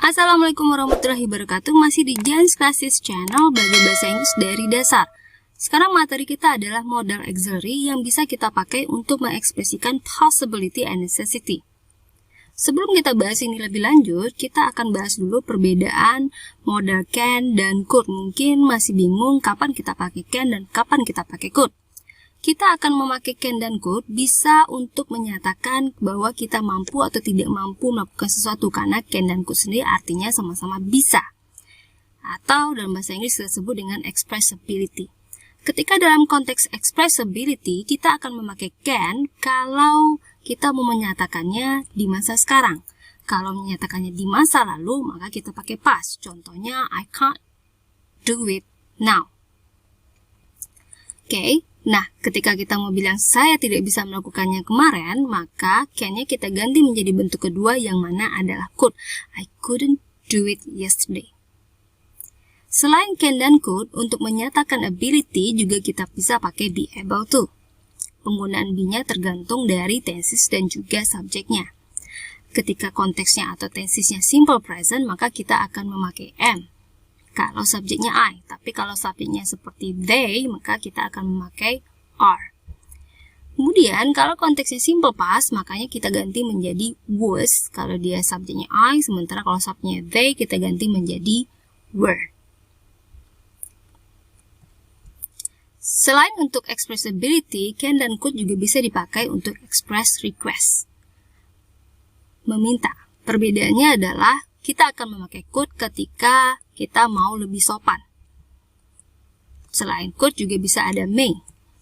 Assalamualaikum warahmatullahi wabarakatuh. Masih di Jans Classes Channel, belajar bahasa Inggris dari dasar. Sekarang materi kita adalah modal auxiliary yang bisa kita pakai untuk mengekspresikan possibility and necessity. Sebelum kita bahas ini lebih lanjut, kita akan bahas dulu perbedaan modal can dan could. Mungkin masih bingung kapan kita pakai can dan kapan kita pakai could. Kita akan memakai can dan could bisa untuk menyatakan bahwa kita mampu atau tidak mampu melakukan sesuatu, karena can dan could sendiri artinya sama-sama bisa. Atau dalam bahasa Inggris kita sebut dengan expressibility. Ketika dalam konteks expressibility, kita akan memakai can kalau kita mau menyatakannya di masa sekarang. Kalau menyatakannya di masa lalu, maka kita pakai past. Contohnya, I can't do it now. Oke. Nah, ketika kita mau bilang saya tidak bisa melakukannya kemarin, maka can-nya kita ganti menjadi bentuk kedua yang mana adalah could. I couldn't do it yesterday. Selain can dan could, untuk menyatakan ability juga kita bisa pakai be able to. Penggunaan be-nya tergantung dari tenses dan juga subjeknya. Ketika konteksnya atau tensesnya simple present, maka kita akan memakai am. Kalau subjeknya I, tapi kalau subjeknya seperti they, maka kita akan memakai are. Kemudian, kalau konteksnya simple past, makanya kita ganti menjadi was. Kalau dia subjeknya I, sementara kalau subjeknya they, kita ganti menjadi were. Selain untuk expressibility, can dan could juga bisa dipakai untuk express request. Meminta. Perbedaannya adalah kita akan memakai could ketika kita mau lebih sopan. Selain could juga bisa ada may.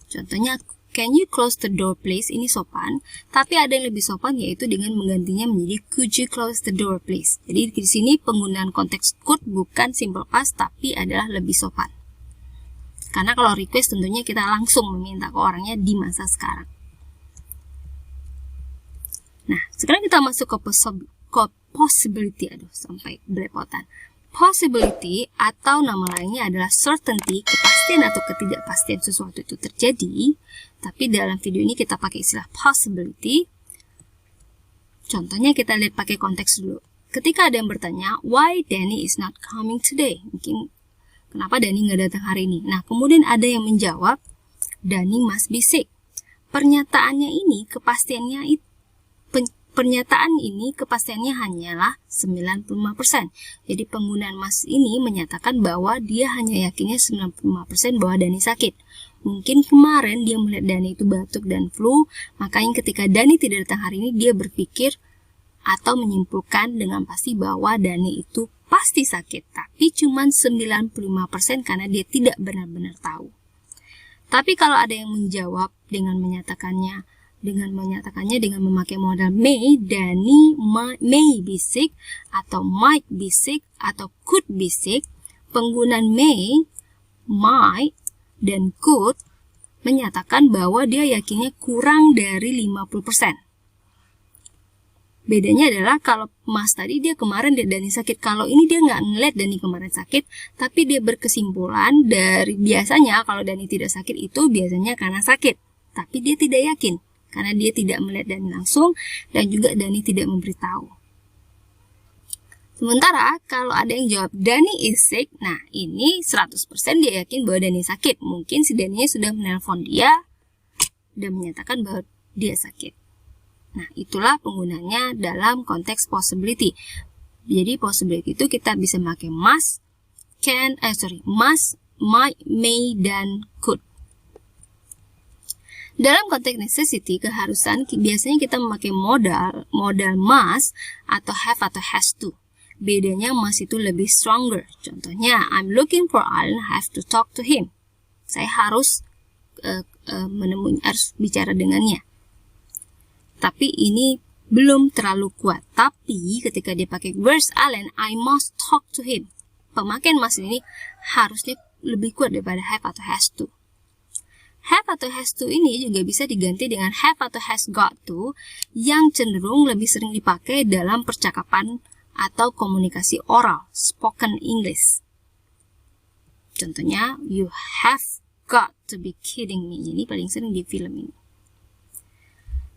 Contohnya, can you close the door please? Ini sopan. Tapi ada yang lebih sopan yaitu dengan menggantinya menjadi could you close the door please. Jadi di sini penggunaan konteks could bukan simple past tapi adalah lebih sopan. Karena kalau request tentunya kita langsung meminta ke orangnya di masa sekarang. Nah, sekarang kita masuk ke possibility. Aduh, sampai belepotan. Possibility atau nama lainnya adalah certainty, kepastian atau ketidakpastian sesuatu itu terjadi. Tapi dalam video ini kita pakai istilah possibility. Contohnya kita lihat pakai konteks dulu. Ketika ada yang bertanya, why Danny is not coming today? Mungkin kenapa Danny nggak datang hari ini? Nah, kemudian ada yang menjawab, Danny must be sick. Pernyataannya ini, Pernyataan ini kepastiannya hanyalah 95%. Jadi penggunaan must ini menyatakan bahwa dia hanya yakinnya 95% bahwa Danny sakit. Mungkin kemarin dia melihat Danny itu batuk dan flu, makanya ketika Danny tidak datang hari ini dia berpikir atau menyimpulkan dengan pasti bahwa Danny itu pasti sakit. Tapi cuma 95% karena dia tidak benar-benar tahu. Tapi kalau ada yang menjawab dengan menyatakannya dengan memakai modal may, Danny may be sick, atau might be sick, atau could be sick. Penggunaan may, might, dan could menyatakan bahwa dia yakinnya kurang dari 50%. Bedanya adalah kalau Mas tadi dia kemarin lihat Danny sakit. Kalau ini dia nggak ngeliat Danny kemarin sakit, tapi dia berkesimpulan dari biasanya kalau Danny tidak sakit itu biasanya karena sakit. Tapi dia tidak yakin. Karena dia tidak melihat Danny langsung dan juga Danny tidak memberitahu. Sementara kalau ada yang jawab Danny is sick, nah ini 100% dia yakin bahwa Danny sakit. Mungkin si Danny sudah menelpon dia dan menyatakan bahwa dia sakit. Nah, itulah penggunanya dalam konteks possibility. Jadi possibility itu kita bisa pakai must, might, may, dan could. Dalam konteks necessity, keharusan, biasanya kita memakai modal must atau have atau has to. Bedanya must itu lebih stronger. Contohnya, I'm looking for Alan, I have to talk to him. Saya harus harus bicara dengannya. Tapi ini belum terlalu kuat. Tapi ketika dia pakai where's Alan, I must talk to him. Pemakaian must ini harusnya lebih kuat daripada have atau has to. Have atau has to ini juga bisa diganti dengan have atau has got to yang cenderung lebih sering dipakai dalam percakapan atau komunikasi oral, spoken English. Contohnya, you have got to be kidding me. Ini paling sering di film ini.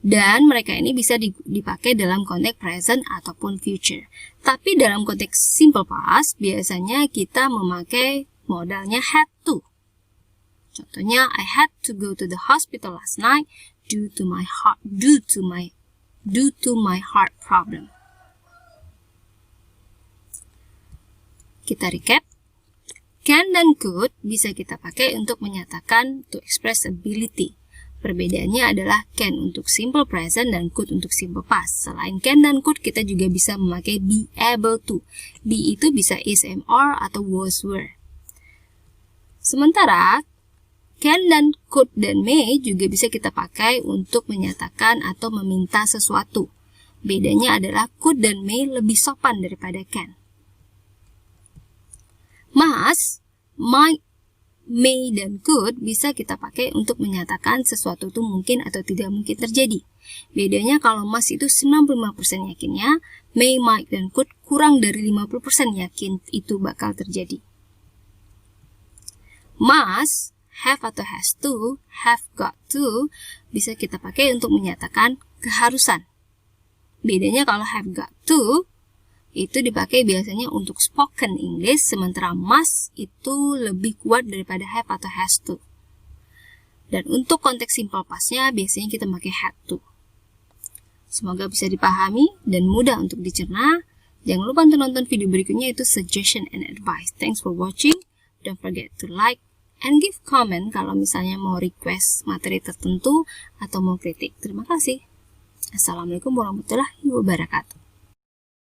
Dan mereka ini bisa dipakai dalam konteks present ataupun future. Tapi dalam konteks simple past, biasanya kita memakai modalnya had to. Contohnya, I had to go to the hospital last night due to my heart problem. Kita recap. Can dan could bisa kita pakai untuk menyatakan to express ability. Perbedaannya adalah can untuk simple present dan could untuk simple past. Selain can dan could, kita juga bisa memakai be able to. Be itu bisa is, am, are, atau was, were. Sementara can dan could dan may juga bisa kita pakai untuk menyatakan atau meminta sesuatu. Bedanya adalah could dan may lebih sopan daripada can. Must, might, may, dan could bisa kita pakai untuk menyatakan sesuatu itu mungkin atau tidak mungkin terjadi. Bedanya kalau must itu 95% yakinnya, may, might, dan could kurang dari 50% yakin itu bakal terjadi. Must, have atau has to, have got to, bisa kita pakai untuk menyatakan keharusan. Bedanya kalau have got to, itu dipakai biasanya untuk spoken English, sementara must itu lebih kuat daripada have atau has to. Dan untuk konteks simple past-nya, biasanya kita pakai had to. Semoga bisa dipahami dan mudah untuk dicerna. Jangan lupa untuk nonton video berikutnya, itu suggestion and advice. Thanks for watching. Don't forget to like and give comment kalau misalnya mau request materi tertentu atau mau kritik. Terima kasih. Assalamualaikum warahmatullahi wabarakatuh.